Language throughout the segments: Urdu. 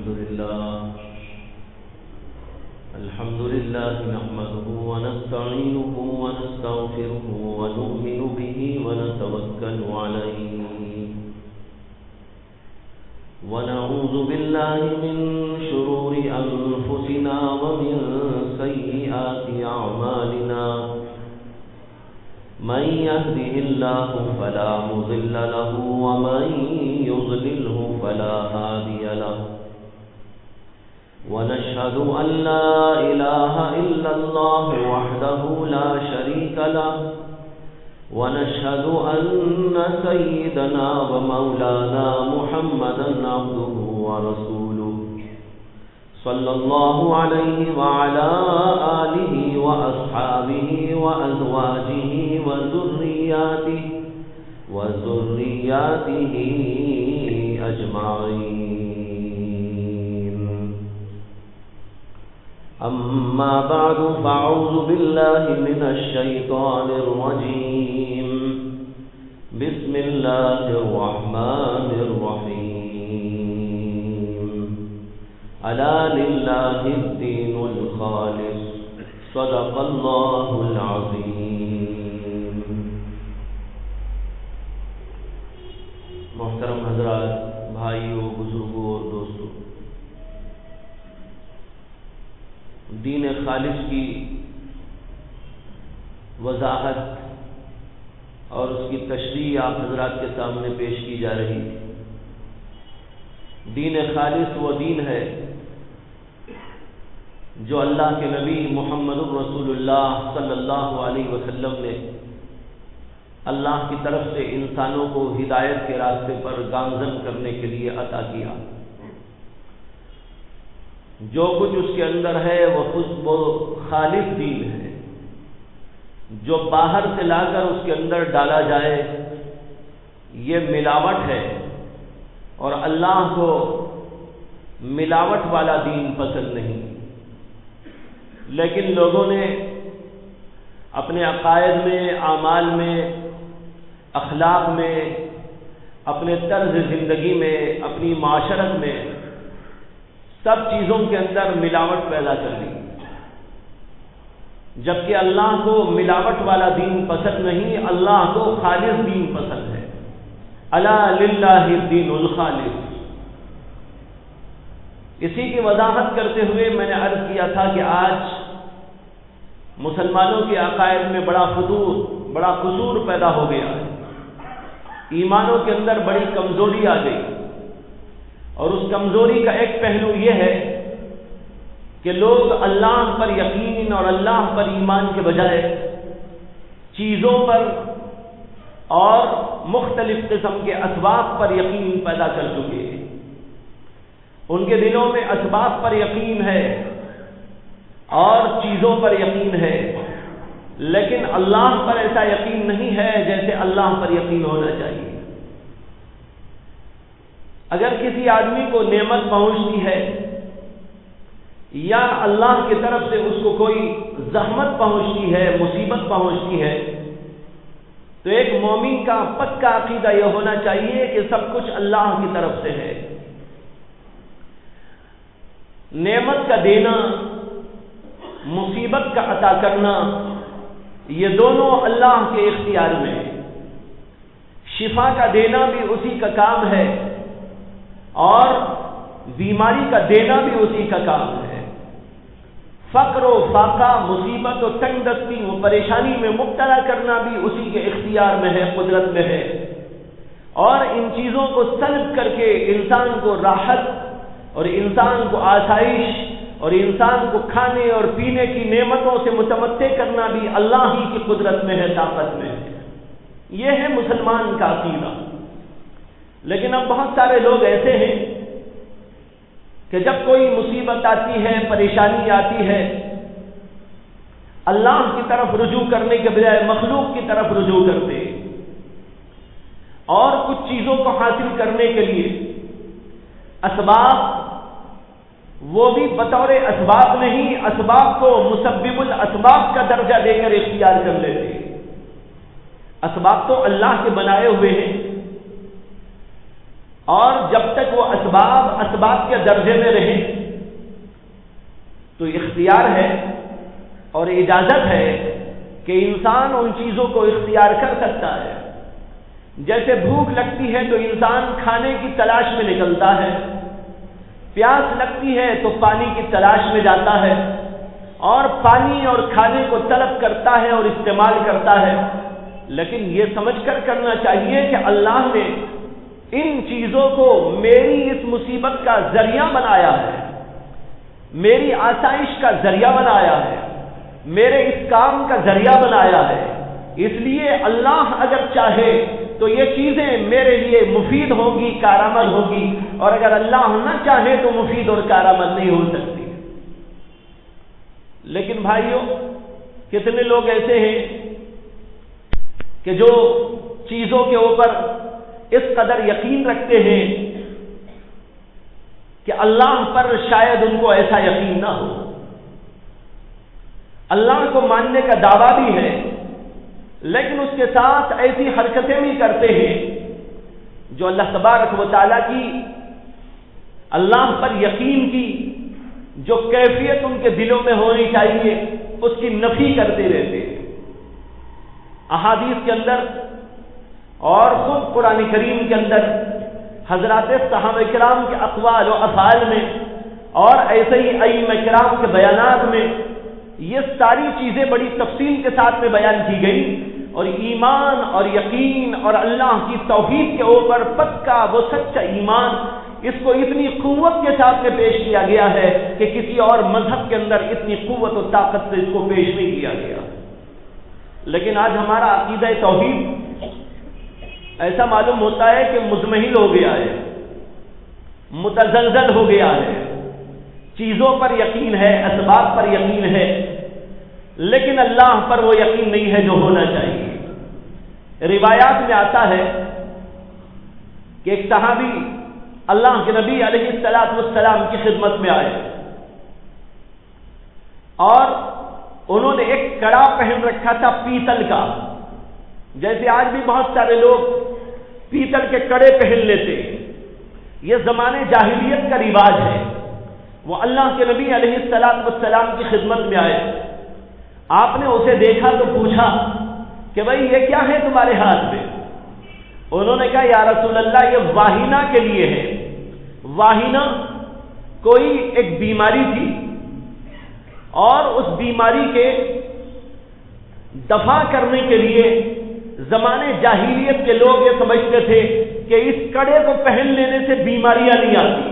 الحمد لله نحمده ونستعينه ونستغفره ونؤمن به ونتوكل عليه ونعوذ بالله من شرور أنفسنا ومن سيئات أعمالنا من يهده الله فلا مضل له ومن يضلله فلا هادي له ونشهد أن لا إله إلا الله وحده لا شريك له ونشهد أن سيدنا ومولانا محمدا عبده ورسوله صلى الله عليه وعلى آله وأصحابه وأزواجه وذرياته أجمعين. أما بعد فأعوذ بالله من الشيطان الرجيم. بسم الله الرحمن الرحيم. ألا لله الدين الخالص صدق الله العظيم. محترم حضرات، بھائیوں، بزرگوں اور دوستوں، دین خالص کی وضاحت اور اس کی تشریح آپ حضرات کے سامنے پیش کی جا رہی ہے. دین خالص وہ دین ہے جو اللہ کے نبی محمد رسول اللہ صلی اللہ علیہ وسلم نے اللہ کی طرف سے انسانوں کو ہدایت کے راستے پر گامزن کرنے کے لیے عطا کیا. جو کچھ اس کے اندر ہے وہ خالص دین ہے. جو باہر سے لا کر اس کے اندر ڈالا جائے یہ ملاوٹ ہے، اور اللہ کو ملاوٹ والا دین پسند نہیں. لیکن لوگوں نے اپنے عقائد میں، اعمال میں، اخلاق میں، اپنے طرز زندگی میں، اپنی معاشرت میں سب چیزوں کے اندر ملاوٹ پیدا کر دی، جبکہ اللہ کو ملاوٹ والا دین پسند نہیں، اللہ کو خالص دین پسند ہے. الا للہ الدین الخالص. اسی کی وضاحت کرتے ہوئے میں نے عرض کیا تھا کہ آج مسلمانوں کے عقائد میں بڑا قصور پیدا ہو گیا ہے. ایمانوں کے اندر بڑی کمزوری آ گئی، اور اس کمزوری کا ایک پہلو یہ ہے کہ لوگ اللہ پر یقین اور اللہ پر ایمان کے بجائے چیزوں پر اور مختلف قسم کے اسباب پر یقین پیدا کر چکے ہیں. ان کے دلوں میں اسباب پر یقین ہے اور چیزوں پر یقین ہے، لیکن اللہ پر ایسا یقین نہیں ہے جیسے اللہ پر یقین ہونا چاہیے. اگر کسی آدمی کو نعمت پہنچتی ہے یا اللہ کی طرف سے اس کو کوئی زحمت پہنچتی ہے، مصیبت پہنچتی ہے، تو ایک مومن کا پکا عقیدہ یہ ہونا چاہیے کہ سب کچھ اللہ کی طرف سے ہے. نعمت کا دینا، مصیبت کا عطا کرنا، یہ دونوں اللہ کے اختیار میں ہے. شفا کا دینا بھی اسی کا کام ہے اور بیماری کا دینا بھی اسی کا کام ہے. فقر و فاقہ، مصیبت و تنگ دستی و پریشانی میں مبتلا کرنا بھی اسی کے اختیار میں ہے، قدرت میں ہے. اور ان چیزوں کو سلب کر کے انسان کو راحت اور انسان کو آسائش اور انسان کو کھانے اور پینے کی نعمتوں سے متمتع کرنا بھی اللہ ہی کی قدرت میں ہے، طاقت میں ہے. یہ ہے مسلمان کا عقیدہ. لیکن اب بہت سارے لوگ ایسے ہیں کہ جب کوئی مصیبت آتی ہے، پریشانی آتی ہے، اللہ کی طرف رجوع کرنے کے بجائے مخلوق کی طرف رجوع کرتے اور کچھ چیزوں کو حاصل کرنے کے لیے اسباب، وہ بھی بطور اسباب نہیں، اسباب کو مسبب الاسباب کا درجہ دے کر اختیار کر لیتے. اسباب تو اللہ کے بنائے ہوئے ہیں، اور جب تک وہ اسباب کے درجے میں رہے تو اختیار ہے اور اجازت ہے کہ انسان ان چیزوں کو اختیار کر سکتا ہے. جیسے بھوک لگتی ہے تو انسان کھانے کی تلاش میں نکلتا ہے، پیاس لگتی ہے تو پانی کی تلاش میں جاتا ہے، اور پانی اور کھانے کو طلب کرتا ہے اور استعمال کرتا ہے. لیکن یہ سمجھ کر کرنا چاہیے کہ اللہ نے ان چیزوں کو میری اس مصیبت کا ذریعہ بنایا ہے، میری آسائش کا ذریعہ بنایا ہے، میرے اس کام کا ذریعہ بنایا ہے. اس لیے اللہ اگر چاہے تو یہ چیزیں میرے لیے مفید ہوگی، کارآمد ہوگی، اور اگر اللہ نہ چاہے تو مفید اور کارآمد نہیں ہو سکتی. لیکن بھائیوں، کتنے لوگ ایسے ہیں کہ جو چیزوں کے اوپر اس قدر یقین رکھتے ہیں کہ اللہ پر شاید ان کو ایسا یقین نہ ہو. اللہ کو ماننے کا دعویٰ بھی ہے، لیکن اس کے ساتھ ایسی حرکتیں بھی کرتے ہیں جو اللہ تبارک و تعالیٰ کی، اللہ پر یقین کی جو کیفیت ان کے دلوں میں ہونی چاہیے اس کی نفی کرتے رہتے ہیں. احادیث کے اندر اور خود قرآن کریم کے اندر حضرات صحابہ کرام کے اقوال و افعال میں اور ایسے ہی ائمہ کرام کے بیانات میں یہ ساری چیزیں بڑی تفصیل کے ساتھ میں بیان کی گئی، اور ایمان اور یقین اور اللہ کی توحید کے اوپر پکا وہ سچا ایمان، اس کو اتنی قوت کے ساتھ میں پیش کیا گیا ہے کہ کسی اور مذہب کے اندر اتنی قوت و طاقت سے اس کو پیش نہیں کیا گیا. لیکن آج ہمارا عقیدہ توحید ایسا معلوم ہوتا ہے کہ مزمحل ہو گیا ہے، متزلزل ہو گیا ہے. چیزوں پر یقین ہے، اسباب پر یقین ہے، لیکن اللہ پر وہ یقین نہیں ہے جو ہونا چاہیے. روایات میں آتا ہے کہ ایک صحابی اللہ کے نبی علیہ السلام کی خدمت میں آئے اور انہوں نے ایک کڑا پہن رکھا تھا پیتل کا. جیسے آج بھی بہت سارے لوگ پیتل کے کڑے پہن لیتے، یہ زمانے جاہلیت کا رواج ہے. وہ اللہ کے نبی علیہ السلام کی خدمت میں آئے. آپ نے اسے دیکھا تو پوچھا کہ بھائی یہ کیا ہے تمہارے ہاتھ میں؟ انہوں نے کہا یا رسول اللہ یہ واہینہ کے لیے ہے. واہینہ کوئی ایک بیماری تھی، اور اس بیماری کے دفع کرنے کے لیے زمانے جاہلیت کے لوگ یہ سمجھتے تھے کہ اس کڑے کو پہن لینے سے بیماریاں نہیں آتی.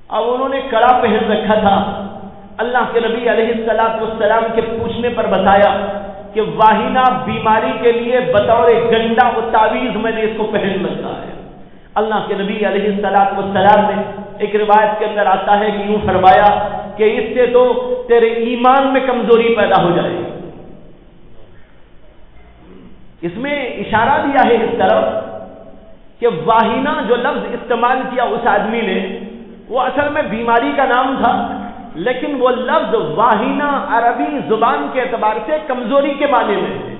اب انہوں نے کڑا پہن رکھا تھا. اللہ کے نبی علیہ السلام کے پوچھنے پر بتایا کہ واہینہ بیماری کے لیے بطور گنڈا و تعویذ میں نے اس کو پہن رکھا ہے. اللہ کے نبی علیہ السلام نے ایک روایت کے اندر آتا ہے کہ یوں فرمایا کہ اس سے تو تیرے ایمان میں کمزوری پیدا ہو جائے گی. اس میں اشارہ دیا ہے اس طرف کہ واہینہ جو لفظ استعمال کیا اس آدمی نے وہ اصل میں بیماری کا نام تھا، لیکن وہ لفظ واہینہ عربی زبان کے اعتبار سے کمزوری کے معنی میں ہے.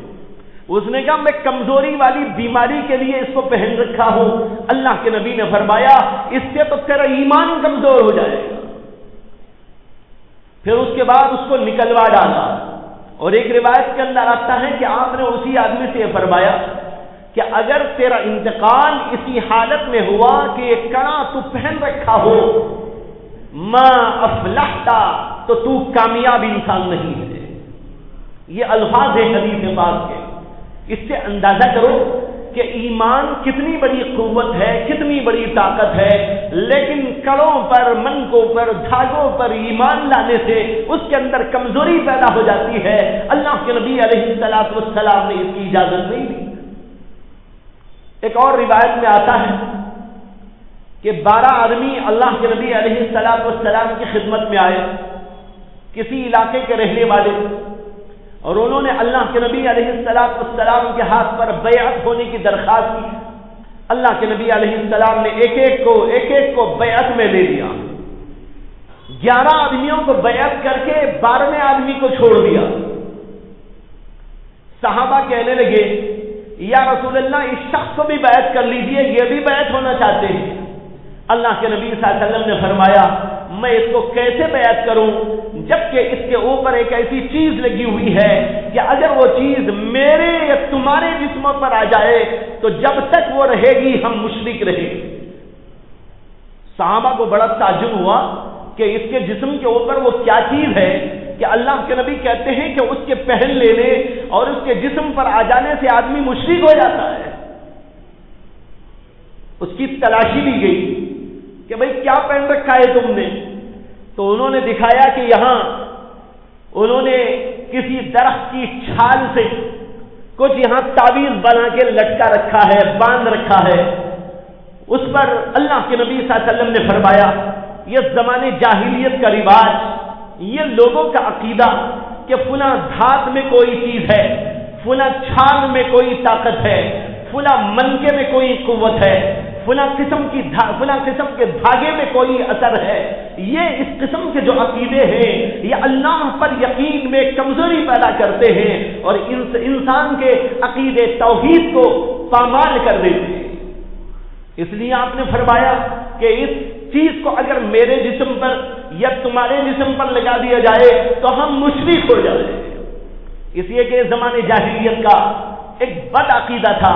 اس نے کہا میں کمزوری والی بیماری کے لیے اس کو پہن رکھا ہوں. اللہ کے نبی نے فرمایا اس سے تو تیرا ایمان کمزور ہو جائے گا. پھر اس کے بعد اس کو نکلوا ڈالا. اور ایک روایت کے اندر آتا ہے کہ آپ نے اسی آدمی سے یہ فرمایا کہ اگر تیرا انتقال اسی حالت میں ہوا کہ یہ کڑا تو پہن رکھا ہو ما افلحتا تو تو کامیاب انسان نہیں ہے. یہ الفاظ ہے حدیث پاک کے. اس سے اندازہ کرو کہ ایمان کتنی بڑی قوت ہے، کتنی بڑی طاقت ہے، لیکن کڑوں پر، منکوں پر، دھاگوں پر ایمان لانے سے اس کے اندر کمزوری پیدا ہو جاتی ہے. اللہ کے نبی علیہ السلام نے اس کی اجازت نہیں دی. ایک اور روایت میں آتا ہے کہ 12 آدمی اللہ کے نبی علیہ السلام کی خدمت میں آئے، کسی علاقے کے رہنے والے، اور انہوں نے اللہ کے نبی علیہ السلام کے ہاتھ پر بیعت ہونے کی درخواست کی. اللہ کے نبی علیہ السلام نے ایک ایک کو بیعت میں لے لیا. 11 آدمیوں کو بیعت کر کے 12ویں آدمی کو چھوڑ دیا. صحابہ کہنے لگے یا رسول اللہ اس شخص کو بھی بیعت کر لیجئے، یہ بھی بیعت ہونا چاہتے ہیں۔ اللہ کے نبی صلی اللہ علیہ وسلم نے فرمایا میں اس کو کیسے بیعت کروں جبکہ اس کے اوپر ایک ایسی چیز لگی ہوئی ہے کہ اگر وہ چیز میرے یا تمہارے جسموں پر آ جائے تو جب تک وہ رہے گی ہم مشرک رہیں گے۔ صحابہ کو بڑا تعجب ہوا کہ اس کے جسم کے اوپر وہ کیا چیز ہے کہ اللہ کے نبی کہتے ہیں کہ اس کے پہن لینے اور اس کے جسم پر آ جانے سے آدمی مشرک ہو جاتا ہے۔ اس کی تلاشی لی گئی کہ بھئی کیا پہن رکھا ہے تم نے؟ تو انہوں نے دکھایا کہ یہاں انہوں نے کسی درخت کی چھال سے کچھ یہاں تعویذ بنا کے لٹکا رکھا ہے، باندھ رکھا ہے۔ اس پر اللہ کے نبی صلی اللہ علیہ وسلم نے فرمایا یہ زمانے جاہلیت کا رواج، یہ لوگوں کا عقیدہ کہ فلاں دھات میں کوئی چیز ہے، فلاں چھال میں کوئی طاقت ہے، فلاں منکے میں کوئی قوت ہے، فلاں قسم کے دھاگے میں کوئی اثر ہے۔ یہ اس قسم کے جو عقیدے ہیں یہ اللہ پر یقین میں کمزوری پیدا کرتے ہیں اور انسان کے عقیدے توحید کو پامال کر دیتے ہیں۔ اس لیے آپ نے فرمایا کہ اس چیز کو اگر میرے جسم پر یا تمہارے جسم پر لگا دیا جائے تو ہم مشرک ہو جائیں گے۔ اس لیے کہ زمانے جاہلیت کا ایک بد عقیدہ تھا،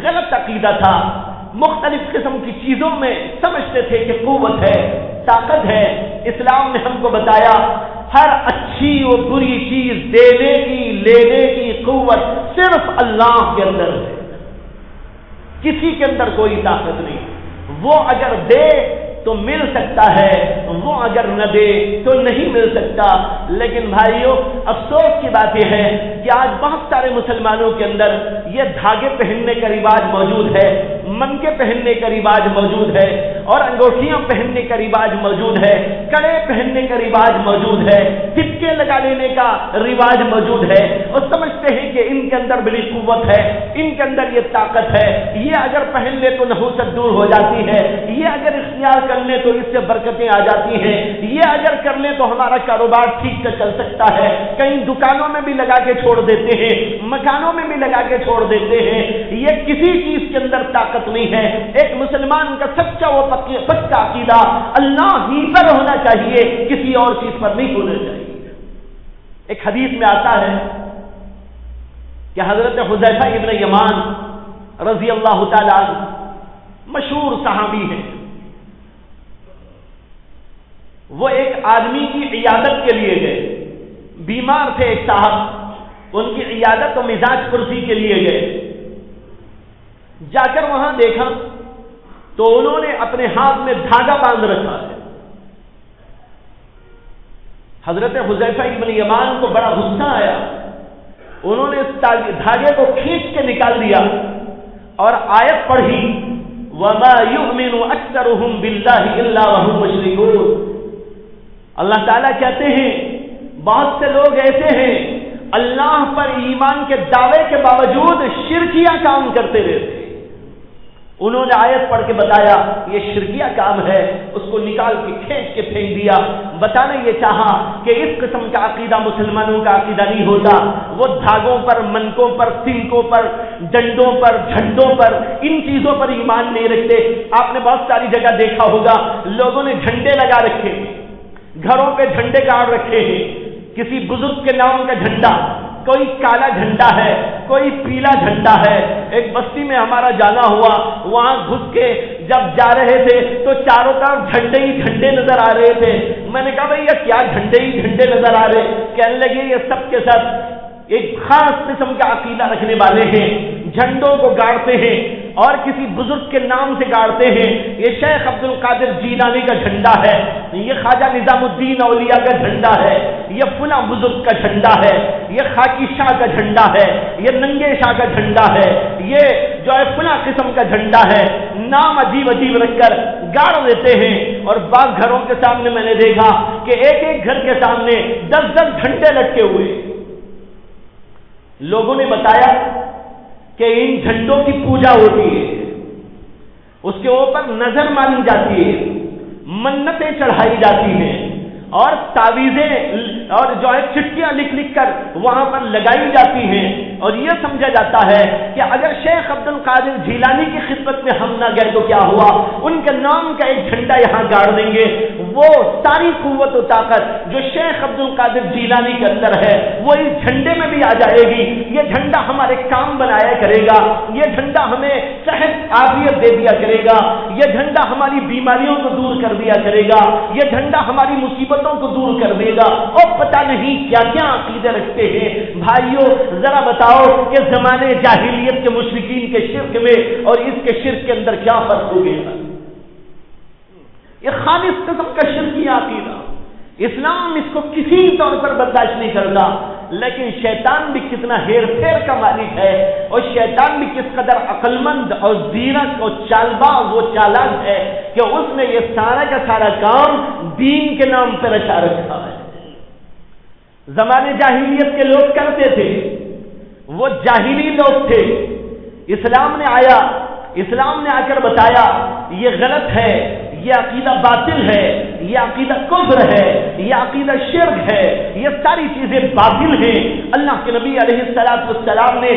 غلط عقیدہ تھا، مختلف قسم کی چیزوں میں سمجھتے تھے کہ قوت ہے، طاقت ہے۔ اسلام نے ہم کو بتایا ہر اچھی اور بری چیز دینے کی لینے کی قوت صرف اللہ کے اندر ہے، کسی کے اندر کوئی طاقت نہیں۔ وہ اگر دے تو مل سکتا ہے، وہ اگر نہ دے تو نہیں مل سکتا۔ لیکن بھائیوں افسوس کی بات یہ ہے کہ آج بہت سارے مسلمانوں کے اندر یہ دھاگے پہننے کا رواج موجود ہے، منکے پہننے کا رواج موجود ہے اور انگوٹھیاں پہننے کا رواج موجود ہے، کڑے پہننے کا رواج موجود ہے، ٹپکے لگا لینے کا رواج موجود ہے اور سمجھتے ہیں کہ ان کے اندر بڑی قوت ہے، ان کے اندر یہ طاقت ہے، یہ اگر پہن لے تو نحوست دور ہو جاتی ہے، یہ اگر اختیار کر لیں تو اس سے برکتیں آ جاتی ہیں، یہ اگر کر لیں تو ہمارا کاروبار ٹھیک سے چل سکتا ہے۔ کئی دکانوں میں بھی لگا کے چھوڑ دیتے ہیں، مکانوں میں بھی لگا کے چھوڑ دیتے ہیں۔ یہ کسی چیز کے اندر طاقت نہیں ہے۔ ایک مسلمان کا سچا و پکا عقیدہ اللہ ہی پر ہونا چاہیے، کسی اور چیز پر نہیں ہونا چاہیے۔ ایک حدیث میں آتا ہے کہ حضرت حذیفہ ابن یمان رضی اللہ تعالی عنہ مشہور صحابی ہیں، وہ ایک آدمی کی عیادت کے لیے گئے، بیمار تھے ایک صاحب، ان کی عیادت و مزاج پرسی کے لیے گئے۔ جا کر وہاں دیکھا تو انہوں نے اپنے ہاتھ میں دھاگا باندھ رکھا ہے۔ حضرت حذیفہ ابن یمان کو بڑا غصہ آیا، انہوں نے اس دھاگے کو کھینچ کے نکال دیا اور آیت پڑھی وَمَا يُؤْمِنُ أَكْثَرُهُمْ بِاللَّهِ إِلَّا وَهُمْ مُشْرِكُونَ۔ اللہ تعالیٰ کہتے ہیں بہت سے لوگ ایسے ہیں اللہ پر ایمان کے دعوے کے باوجود شرکیہ کام کرتے رہتے ہیں۔ انہوں نے آیت پڑھ کے بتایا یہ شرکیہ کام ہے، اس کو نکال کے کھینچ کے پھینک دیا۔ بتانا یہ چاہا کہ اس قسم کا عقیدہ مسلمانوں کا عقیدہ نہیں ہوتا۔ وہ دھاگوں پر، منکوں پر، سنکوں پر، ڈنڈوں پر، جھنڈوں پر، ان چیزوں پر ایمان نہیں رکھتے۔ آپ نے بہت ساری جگہ دیکھا ہوگا لوگوں نے جھنڈے لگا رکھے ہیں، گھروں پہ جھنڈے گاڑ رکھے ہیں، کسی بزرگ کے نام کا جھنڈا، کوئی کالا جھنڈا ہے، کوئی پیلا جھنڈا ہے۔ ایک بستی میں ہمارا جانا ہوا، وہاں گھس کے جب جا رہے تھے تو چاروں طرف جھنڈے ہی جھنڈے نظر آ رہے تھے۔ میں نے کہا بھئی یہ کیا جھنڈے ہی جھنڈے نظر آ رہے؟ کہنے لگے یہ سب کے سب ایک خاص قسم کا عقیدہ رکھنے والے ہیں، جھنڈوں کو گاڑتے ہیں اور کسی بزرگ کے نام سے گاڑتے ہیں۔ یہ شیخ عبد القادر جیلانی کا جھنڈا ہے، یہ خواجہ نظام الدین اولیاء کا جھنڈا ہے، یہ فلاں بزرگ کا جھنڈا ہے، یہ خاکی شاہ کا جھنڈا ہے، یہ ننگے شاہ کا جھنڈا ہے، یہ جو ہے فلاں قسم کا جھنڈا ہے۔ نام عجیب عجیب رکھ کر گاڑ دیتے ہیں اور بعض گھروں کے سامنے میں نے دیکھا کہ ایک ایک گھر کے سامنے 10-10 جھنڈے لٹکے ہوئے۔ لوگوں نے بتایا کہ ان جھنڈوں کی پوجا ہوتی ہے، اس کے اوپر نظر مانی جاتی ہے، منتیں چڑھائی جاتی ہیں اور تعویذیں اور جو ہے چٹھیاں لکھ لکھ کر وہاں پر لگائی جاتی ہیں، اور یہ سمجھا جاتا ہے کہ اگر شیخ عبد القادر جیلانی کی خدمت میں ہم نہ گئے تو کیا ہوا، ان کے نام کا ایک جھنڈا یہاں گاڑ دیں گے، وہ ساری قوت و طاقت جو شیخ عبد القادر جیلانی کے اندر ہے وہ اس جھنڈے میں بھی آ جائے گی، یہ جھنڈا ہمارے کام بنایا کرے گا، یہ جھنڈا ہمیں صحت عافیت دے دیا کرے گا، یہ جھنڈا ہماری بیماریوں کو دور کر دیا کرے گا، یہ جھنڈا ہماری مصیبتوں کو دور کر دے گا، اور پتہ نہیں کیا کیا عقیدے رکھتے ہیں۔ بھائیوں ذرا بتاؤ کہ زمانے جاہلیت کے مشرکین کے شرک میں اور اس کے شرک کے اندر کیا فرق ہو گیا؟ یہ خالص قسم کا شرکی عقیدہ، اسلام اس کو کسی طور پر برداشت نہیں کرتا، لیکن شیطان بھی کتنا ہیر پھیر کا مالک ہے، اور شیطان بھی کس قدر عقل مند اور زیرک اور چالباز و چالاک ہے کہ اس نے یہ سارا کا سارا کام دین کے نام پر رچا رکھا ہے۔ زمانے جاہلیت کے لوگ کرتے تھے، وہ جاہلی لوگ تھے، اسلام نے آیا، اسلام نے آ کر بتایا یہ غلط ہے، یہ عقیدہ باطل ہے، یہ عقیدہ کفر ہے، یہ عقیدہ شرک ہے، یہ ساری چیزیں باطل ہیں۔ اللہ کے نبی علیہ السلام نے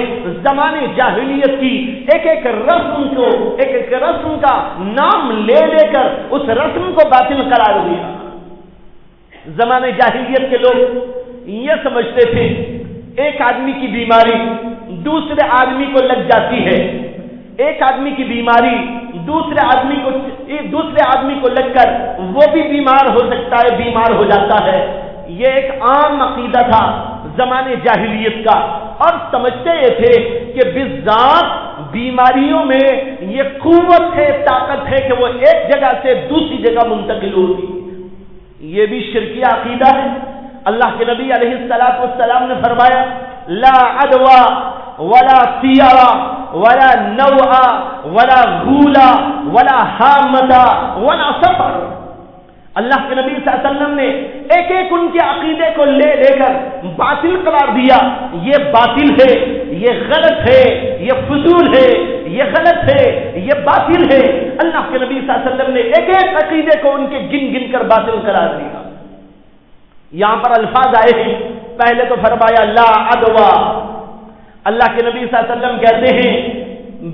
زمانے جاہلیت کی ایک ایک رسم کو، ایک ایک رسم کا نام لے لے کر اس رسم کو باطل قرار دیا۔ زمانے جاہلیت کے لوگ یہ سمجھتے تھے ایک آدمی کی بیماری دوسرے آدمی کو لگ جاتی ہے، ایک آدمی کی بیماری دوسرے آدمی کو لگ کر وہ بھی بیمار ہو سکتا ہے، بیمار ہو جاتا ہے۔ یہ ایک عام عقیدہ تھا زمانے جاہلیت کا، اور سمجھتے یہ تھے کہ بالذات بیماریوں میں یہ قوت ہے، طاقت ہے کہ وہ ایک جگہ سے دوسری جگہ منتقل ہوتی۔ یہ بھی شرکی عقیدہ ہے۔ اللہ کے نبی علیہ السلام نے فرمایا لا عدوى ولا طیرہ ولا نوعا ولا غولا ولا حامتا ولا سفر۔ اللہ کے نبی صلی اللہ علیہ وسلم نے ایک ایک ان کے عقیدے کو لے لے کر باطل قرار دیا، یہ باطل ہے، یہ غلط ہے، یہ فضول ہے، یہ غلط ہے، یہ باطل ہے۔ اللہ کے نبی صلی اللہ علیہ وسلم نے ایک ایک عقیدے کو ان کے گن گن کر باطل قرار دیا۔ یہاں پر الفاظ آئے ہیں، پہلے تو فرمایا لا عدوى، اللہ کے نبی صلی اللہ علیہ وسلم کہتے ہیں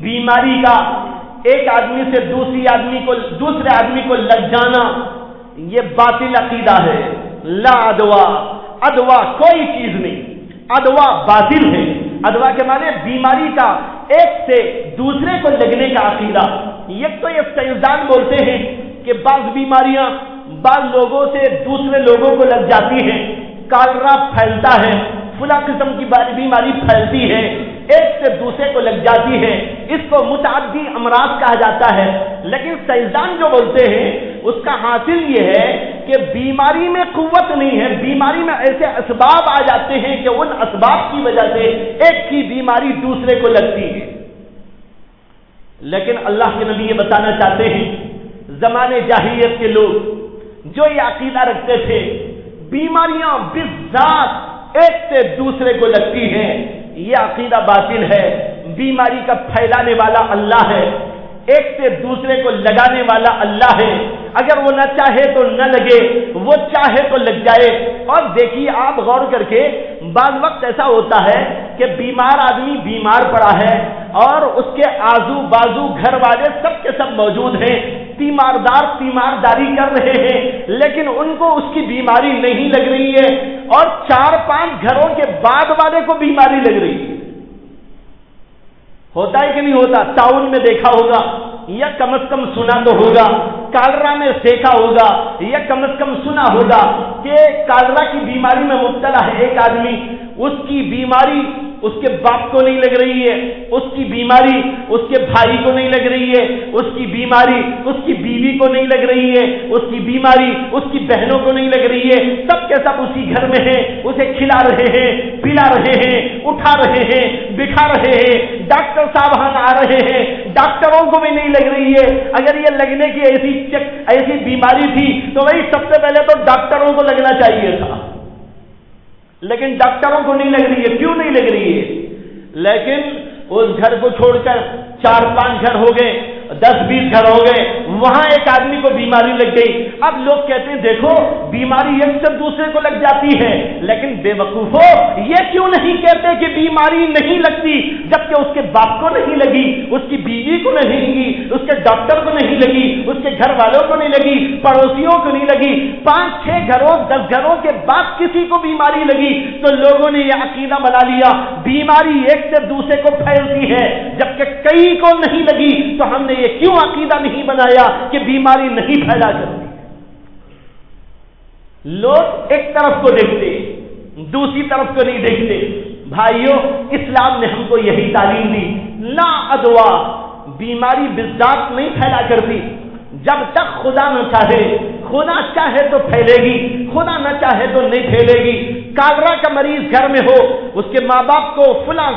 بیماری کا ایک آدمی سے دوسرے آدمی کو لگ جانا یہ باطل عقیدہ ہے۔ لا عدوى، عدوى کوئی چیز نہیں، عدوى باطل ہے۔ عدوى کے معنی بیماری کا ایک سے دوسرے کو لگنے کا عقیدہ۔ ایک تو یہ سائنسدان بولتے ہیں کہ بعض بیماریاں بعض لوگوں سے دوسرے لوگوں کو لگ جاتی ہیں، کالرا پھیلتا ہے، فلاں قسم کی بیماری پھیلتی ہے، ایک سے دوسرے کو لگ جاتی ہے، اس کو متعدی امراض کہا جاتا ہے۔ لیکن سائنسدان جو بولتے ہیں اس کا حاصل یہ ہے کہ بیماری میں قوت نہیں ہے، بیماری میں ایسے اسباب آ جاتے ہیں کہ ان اسباب کی وجہ سے ایک کی بیماری دوسرے کو لگتی ہے۔ لیکن اللہ کے نبی یہ بتانا چاہتے ہیں زمانے جاہلیت کے لوگ جو یہ عقیدہ رکھتے تھے بیماریاں بالذات ایک سے دوسرے کو لگتی ہیں، یہ عقیدہ باطل ہے۔ بیماری کا پھیلانے والا اللہ ہے، ایک سے دوسرے کو لگانے والا اللہ ہے۔ اگر وہ نہ چاہے تو نہ لگے، وہ چاہے تو لگ جائے۔ اور دیکھیے آپ غور کر کے بعض وقت ایسا ہوتا ہے کہ بیمار آدمی بیمار پڑا ہے اور اس کے آزو بازو گھر والے سب کے سب موجود ہیں، تیمارداری کر رہے ہیں، لیکن ان کو اس کی بیماری نہیں لگ رہی ہے، اور 4-5 گھروں کے بعد والے کو بیماری لگ رہی ہے۔ ہوتا ہے کہ نہیں ہوتا؟ ٹاؤن میں دیکھا ہوگا یا کم از کم سنا تو ہوگا، کالرا میں دیکھا ہوگا یا کم از کم سنا ہوگا کہ کالرا کی بیماری میں مبتلا ہے ایک آدمی، اس کی بیماری اس کے باپ کو نہیں لگ رہی ہے، اس کی بیماری اس کے بھائی کو نہیں لگ رہی ہے، اس کی بیماری اس کی بیوی کو نہیں لگ رہی ہے، اس کی بیماری اس کی بہنوں کو نہیں لگ رہی ہے، سب کے سب اسی گھر میں ہیں، اسے کھلا رہے ہیں، پلا رہے ہیں، اٹھا رہے ہیں، بٹھا رہے ہیں، ڈاکٹر صاحب آ رہے ہیں، ڈاکٹروں کو بھی نہیں لگ رہی ہے۔ اگر یہ لگنے کی ایسی بیماری تھی تو وہی سب سے پہلے تو ڈاکٹروں کو لگنا چاہیے تھا، لیکن ڈاکٹروں کو نہیں لگ رہی ہے۔ کیوں نہیں لگ رہی ہے؟ لیکن اس گھر کو چھوڑ کر 4-5 گھر ہو گئے 10-20 گھر ہو گئے، وہاں ایک آدمی کو بیماری لگ گئی۔ اب لوگ کہتے ہیں دیکھو بیماری ایک سے دوسرے کو لگ جاتی ہے، لیکن بے وقوفو یہ کیوں نہیں کہتے کہ بیماری نہیں لگتی، جبکہ اس کے باپ کو نہیں لگی، اس کی بیوی کو نہیں لگی، اس کے ڈاکٹر کو نہیں لگی، اس کے گھر والوں کو نہیں لگی، پڑوسیوں کو نہیں لگی، 5-6 گھروں 10 گھروں کے بعد کسی کو بیماری لگی تو لوگوں نے یہ عقیدہ بنا لیا بیماری ایک سے دوسرے کو پھیلتی ہے، جبکہ کئی کو نہیں لگی، تو ہم نے یہ کیوں عقیدہ نہیں بنایا کہ بیماری نہیں پھیلا کرتی۔ لوگ ایک طرف کو دیکھتے دوسری طرف کو نہیں دیکھتے۔ بھائیوں اسلام نے ہم کو یہی تعلیم دی، لا ادوا، بیماری بالذات نہیں پھیلا کرتی جب تک خدا نہ چاہے، خدا چاہے تو پھیلے گی، خدا نہ چاہے تو نہیں پھیلے گی۔ کالرا کا مریض گھر میں ہو، اس کے ماں باپ کو فلاں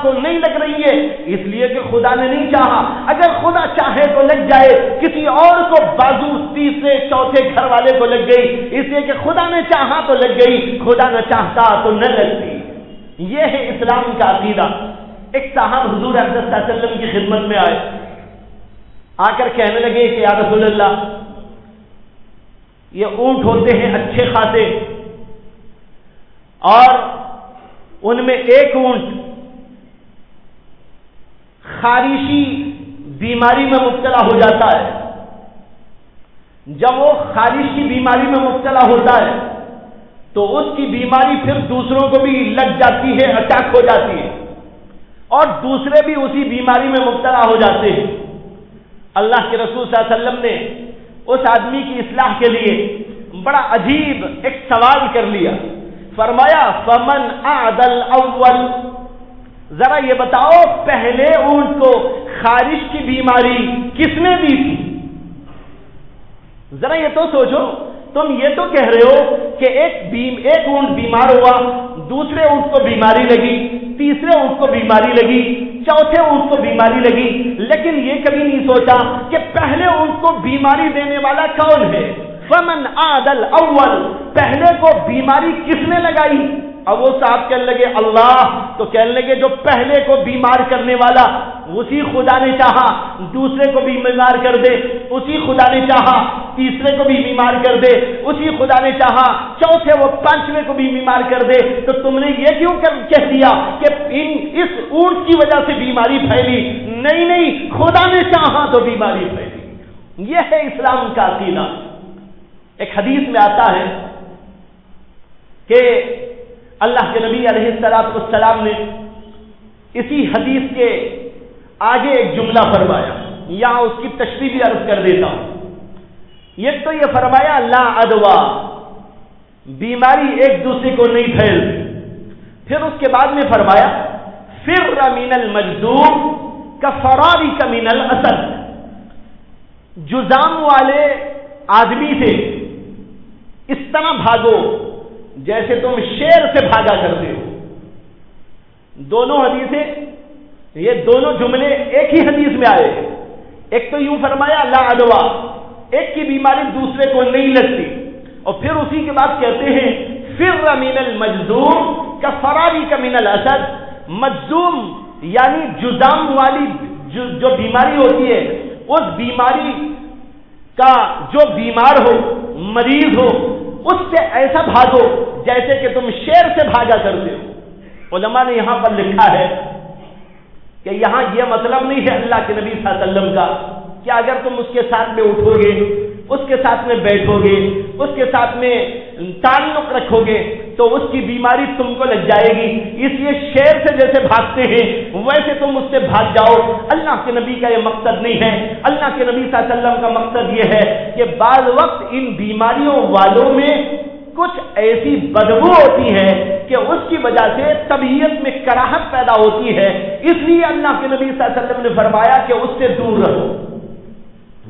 کو نہیں لگ رہی ہے، اس لیے کہ خدا نے نہیں چاہا، اگر خدا چاہے تو لگ جائے، کسی اور کو بازو تیسرے چوتھے گھر والے کو لگ گئی، اس لیے کہ خدا نے چاہا تو لگ گئی، خدا نہ چاہتا تو نہ لگتی۔ یہ ہے اسلام کا عقیدہ۔ ایک صاحب حضور اکرم صلی اللہ علیہ وسلم کی خدمت میں آئے، آ کر کہنے لگے کہ یا رسول اللہ، یہ اونٹ ہوتے ہیں اچھے خاصے، اور ان میں ایک اونٹ خارشی بیماری میں مبتلا ہو جاتا ہے۔ جب وہ خارش کی بیماری میں مبتلا ہوتا ہے تو اس کی بیماری پھر دوسروں کو بھی لگ جاتی ہے، اٹیک ہو جاتی ہے، اور دوسرے بھی اسی بیماری میں مبتلا ہو جاتے ہیں۔ اللہ کے رسول صلی اللہ علیہ وسلم نے اس آدمی کی اصلاح کے لیے بڑا عجیب ایک سوال کر لیا، فرمایا فمن اعدل اول، ذرا یہ بتاؤ پہلے اونٹ کو خارش کی بیماری کس نے دی تھی؟ ذرا یہ تو سوچو، تم یہ تو کہہ رہے ہو کہ ایک اونٹ بیمار ہوا، دوسرے اونٹ کو بیماری لگی، تیسرے اونٹ کو بیماری لگی، چوتھے اونٹ کو بیماری لگی، لیکن یہ کبھی نہیں سوچا کہ پہلے اونٹ کو بیماری دینے والا کون ہے؟ فمن عادل اول، پہلے کو بیماری کس نے لگائی؟ اب وہ صاحب کہنے لگے اللہ، تو کہنے لگے جو پہلے کو بیمار کرنے والا اسی خدا نے چاہا دوسرے کو بھی بیمار کر دے، اسی خدا نے چاہا تیسرے کو بھی بیمار کر دے، اسی خدا نے چاہا چوتھے وہ پانچویں کو بھی بیمار کر دے، تو تم نے یہ کیوں کہہ دیا کہ اس اونٹ کی وجہ سے بیماری پھیلی؟ نہیں، خدا نے چاہا تو بیماری پھیلی۔ یہ ہے اسلام کا عقیدہ۔ ایک حدیث میں آتا ہے کہ اللہ کے نبی علیہ السلام نے اسی حدیث کے آگے ایک جملہ فرمایا، یہاں اس کی تشریح بھی عرض کر دیتا ہوں۔ یہ تو یہ فرمایا لا ادوا، بیماری ایک دوسرے کو نہیں پھیلتی، پھر اس کے بعد میں فرمایا فر من المجذوم کفرارک من الاسد، جذام والے آدمی سے اس طرح بھاگو جیسے تم شیر سے بھاگا کرتے ہو۔ دونوں حدیثیں، یہ دونوں جملے ایک ہی حدیث میں آئے، ایک تو یوں فرمایا لا ادوا، ایک کی بیماری دوسرے کو نہیں لگتی، اور پھر اسی کے بعد کہتے ہیں فر من المجذوم کفرارک من الاسد، مجذوم یعنی جذام والی جو بیماری ہوتی ہے، اس بیماری کا جو بیمار ہو، مریض ہو، اس سے ایسا بھاگو جیسے کہ تم شیر سے بھاگا کرتے ہو۔ علماء نے یہاں پر لکھا ہے کہ یہاں یہ مطلب نہیں ہے اللہ کے نبی صلی اللہ علیہ وسلم کا کہ اگر تم اس کے ساتھ میں اٹھو گے، اس کے ساتھ میں بیٹھو گے، اس کے ساتھ میں تعلق رکھو گے تو اس کی بیماری تم کو لگ جائے گی، اس لیے شیر سے جیسے بھاگتے ہیں ویسے تم اس سے بھاگ جاؤ۔ اللہ کے نبی کا یہ مقصد نہیں ہے۔ اللہ کے نبی صلی اللہ علیہ وسلم کا مقصد یہ ہے کہ بعض وقت ان بیماریوں والوں میں کچھ ایسی بدبو ہوتی ہے کہ اس کی وجہ سے طبیعت میں کراہت پیدا ہوتی ہے، اس لیے اللہ کے نبی صلی اللہ علیہ وسلم نے فرمایا کہ اس سے دور رہو۔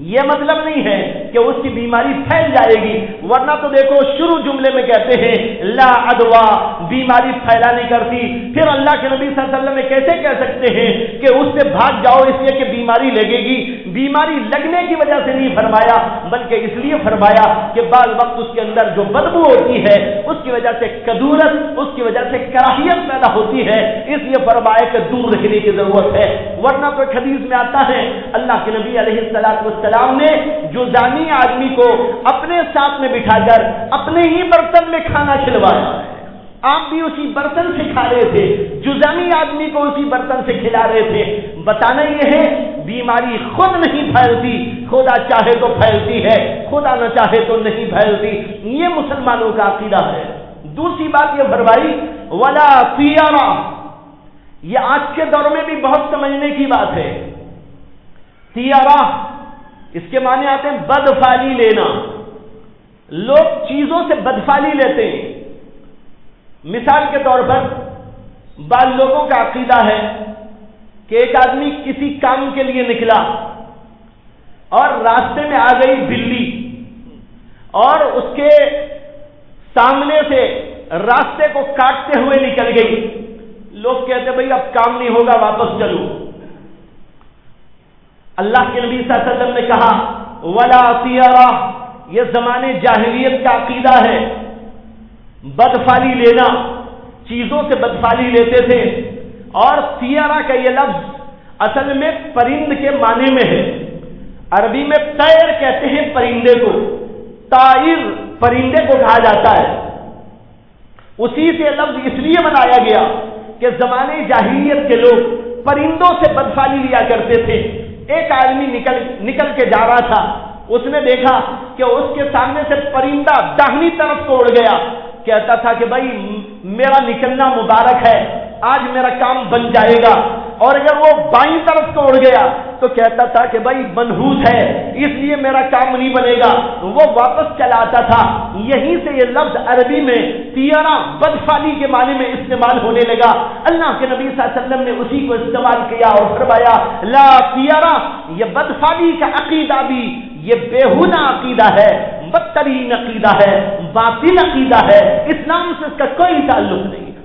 یہ مطلب نہیں ہے کہ اس کی بیماری پھیل جائے گی، ورنہ تو دیکھو شروع جملے میں کہتے ہیں لا ادوا، بیماری پھیلا نہیں کرتی، پھر اللہ کے نبی صلی اللہ علیہ وسلم کیسے کہہ سکتے ہیں کہ اس سے بھاگ جاؤ اس لیے کہ بیماری لگے گی؟ بیماری لگنے کی وجہ سے نہیں فرمایا، بلکہ اس لیے فرمایا کہ بعض وقت اس کے اندر جو بدبو ہوتی ہے اس کی وجہ سے کدورت، اس کی وجہ سے کراہیت پیدا ہوتی ہے، اس لیے فرمایا کہ دور رکھنے کی ضرورت ہے۔ ورنہ تو ایک حدیث میں آتا ہے اللہ کے نبی علیہ السلام نے جزامی آدمی کو اپنے ساتھ میں بٹھا کر اپنے ہی برتن میں کھانا کھلوایا ہے، آپ بھی اسی برتن سے کھا رہے تھے، جزامی آدمی کو اسی برتن سے کھلا رہے تھے۔ بتانا یہ ہے بیماری خود نہیں پھیلتی، خدا چاہے تو پھیلتی ہے، خدا نہ چاہے تو نہیں پھیلتی، یہ مسلمانوں کا عقیدہ ہے۔ دوسری بات یہ فرمائی ولا طیارہ، یہ آج کے دور میں بھی بہت سمجھنے کی بات ہے۔ طیارہ اس کے معنی آتے ہیں بدفعلی لینا، لوگ چیزوں سے بدفعلی لیتے ہیں۔ مثال کے طور پر بعض لوگوں کا عقیدہ ہے کہ ایک آدمی کسی کام کے لیے نکلا اور راستے میں آ گئی بلی اور اس کے سامنے سے راستے کو کاٹتے ہوئے نکل گئی، لوگ کہتے بھئی اب کام نہیں ہوگا، واپس چلو۔ اللہ کے نبی صلی اللہ علیہ وسلم نے کہا ولا طیارہ، یہ زمانے جاہلیت کا عقیدہ ہے، بدفعلی لینا، چیزوں سے بدفعلی لیتے تھے۔ اور طیارہ کا یہ لفظ اصل میں پرند کے معنی میں ہے، عربی میں طیر کہتے ہیں پرندے کو، طائر پرندے کو کہا جاتا ہے۔ اسی سے لفظ اس لیے بنایا گیا کہ زمانے جاہلیت کے لوگ پرندوں سے بدفعلی لیا کرتے تھے۔ ایک آدمی نکل کے جا رہا تھا، اس نے دیکھا کہ اس کے سامنے سے پرندہ داہنی طرف کو اڑ گیا، کہتا تھا کہ بھائی میرا نکلنا مبارک ہے، آج میرا کام بن جائے گا۔ اور اگر وہ بائیں طرف کو اڑ گیا تو کہتا تھا کہ بھائی منحوس ہے، اس لیے میرا کام نہیں بنے گا، وہ واپس چلا آتا تھا۔ یہیں سے یہ لفظ عربی میں طیارہ بدفعلی کے معنی میں استعمال ہونے لگا۔ اللہ کے نبی صلی اللہ علیہ وسلم نے اسی کو استعمال کیا اور فرمایا لا طیارہ، یہ بدفعلی کا عقیدہ بھی یہ بیہودہ عقیدہ ہے، بدترین عقیدہ ہے، باطل عقیدہ ہے، اسلام سے اس کا کوئی تعلق نہیں ہے۔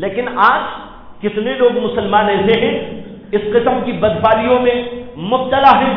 لیکن آج کتنے لوگ مسلمان ایسے ہیں اس قسم کی بدفعلیوں میں مبتلا ہیں،